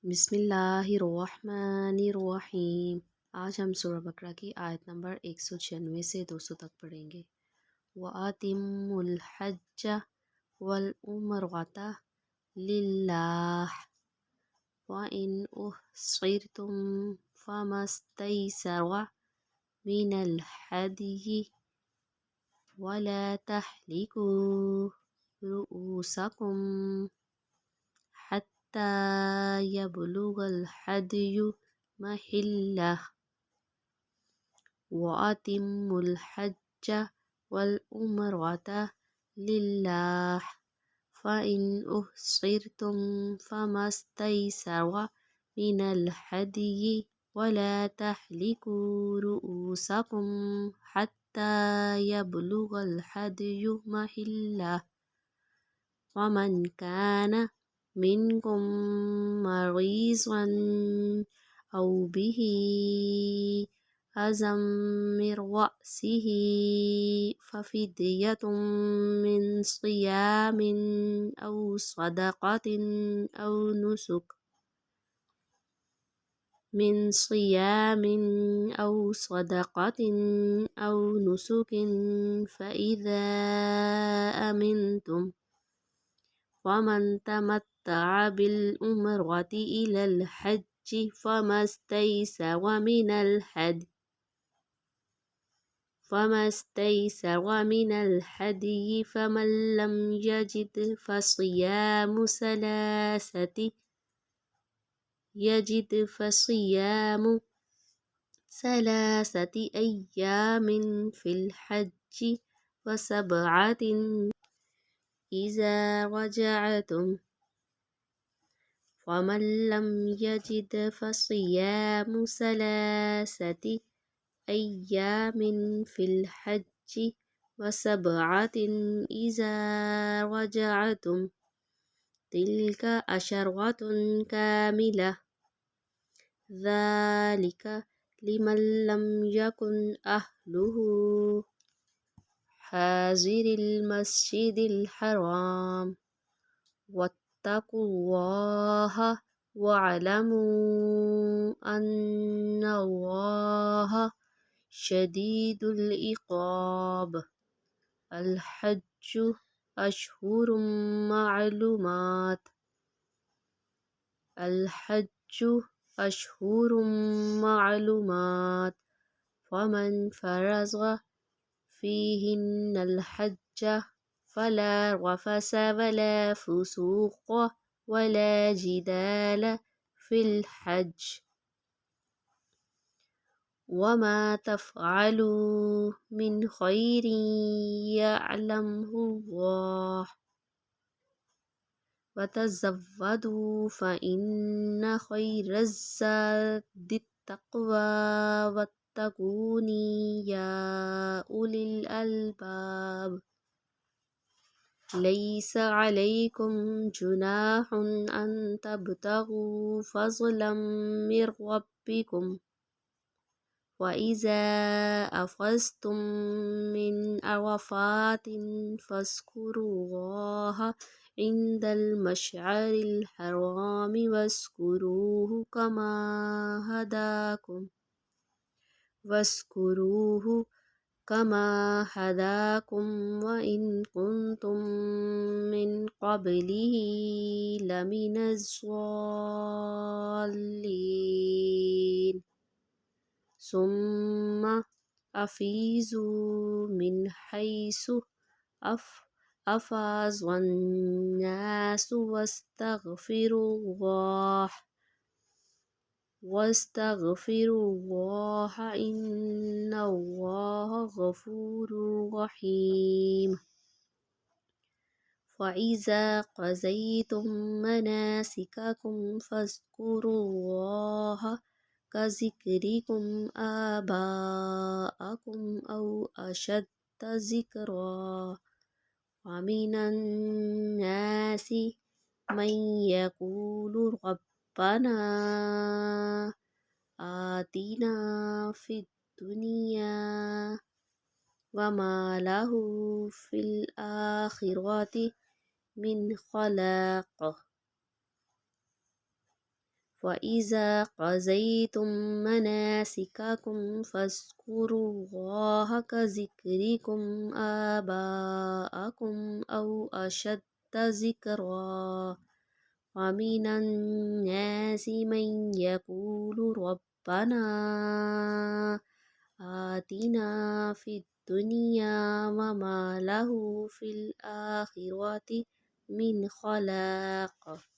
بسم اللہ الرحمن الرحیم۔ آج ہم سورہ بقرہ کی آیت نمبر 196 سے 200 تک پڑھیں گے۔ وَأَتِمُّوا الْحَجَّ وَالْعُمْرَةَ لِلَّهِ وَإِنْ أُحْصِرْتُمْ فَمَا اسْتَيْسَرَ مِنَ الْهَدْيِ وَلَا تَحْلِقُوا رُءُوسَكُمْ حَتَّى يَبْلُغَ الْهَدْيُ مَحِلَّهُ وَأَتِمُّوا الْحَجَّ وَالْعُمْرَةَ لِلَّهِ فَإِنْ أُحْصِرْتُمْ فَمَا اسْتَيْسَرَ مِنَ الْهَدْيِ وَلَا تَحْلِقُوا رُءُوسَكُمْ حَتَّى يَبْلُغَ الْهَدْيُ مَحِلَّهُ وَمَنْ كَانَ مِنْكُمْ مَرِيضًا أَوْ بِهِ أَذًى مِّن رَّأْسِهِ فَفِدْيَةٌ مِّن صِيَامٍ أَوْ صَدَقَةٍ أَوْ نُسُكٍ فَإِذَا أَمِنْتُمْ وَمَنْ تَمَتَّعَ بِالْعُمْرَةِ إِلَى الْحَجِّ فَمَا اسْتَيْسَرَ مِنَ الْهَدْيِ فَمَنْ لَمْ يَجِدْ فَصِيَامُ ثَلَاثَةِ أَيَّامٍ فِي الْحَجِّ وَسَبْعَةٍ إِذَا رَجَعْتُمْ وَمَنْ لَمْ يَجِدْ فَصِيَامُ ثَلَاثَةِ أَيَّامٍ فِي الْحَجِّ وَسَبْعَةٍ إِذَا رَجَعْتُمْ تِلْكَ عَشَرَةٌ كَامِلَةٌ ذَلِكَ لِمَنْ لَمْ يَكُنْ أَهْلُهُ حَاضِرِي الْمَسْجِدِ الْحَرَامِ وَاتَّقُوا اللَّهَ وَاعْلَمُوا أَنَّ اللَّهَ شَدِيدُ الْعِقَابِ۔ الْحَجُّ أَشْهُرٌ مَّعْلُومَاتٌ فَمَنْ فَرَضَ فِيهِنَّ الْحَجَّ فَلَا رَفَثَ وَلَا فُسُوقَ وَلَا جِدَالَ فِي الْحَجِّ وَمَا تَفْعَلُوا مِنْ خَيْرٍ يَعْلَمْهُ اللَّهُ وَتَزَوَّدُوا فَإِنَّ خَيْرَ الزَّادِ التَّقْوَى وَاتَّقُونِ يَا أُولِي الْأَلْبَابِ۔ لَيْسَ عَلَيْكُمْ جُنَاحٌ أَن تَبْتَغُوا فَضْلًا مِّن رَّبِّكُمْ وَإِذَا أَفَضْتُم مِّنْ عَرَفَاتٍ فاذكروا الله عند المشعر الحرام واذكروه كما هداكم وإن كنتم من قبله لمن الضالين ثم أفيضوا من حيث أفاض الناس واستغفروا الله إن الله غفور رحيم۔ فإذا قضيتم مناسككم فاذكروا الله كذكركم آباءكم أو أشد ذكرا ومن الناس من يقول ربنا آتنا في الدنيا وما له في الآخرة من خلاق وَإِذَا قَضَيْتُم مَّنَاسِكَكُمْ فاذكروا اللَّهَ كذكركم آباءكم أو أشد ذكرا ومن الناس من يقول ربنا آتنا في الدنيا وما له في الآخرة من خلاق.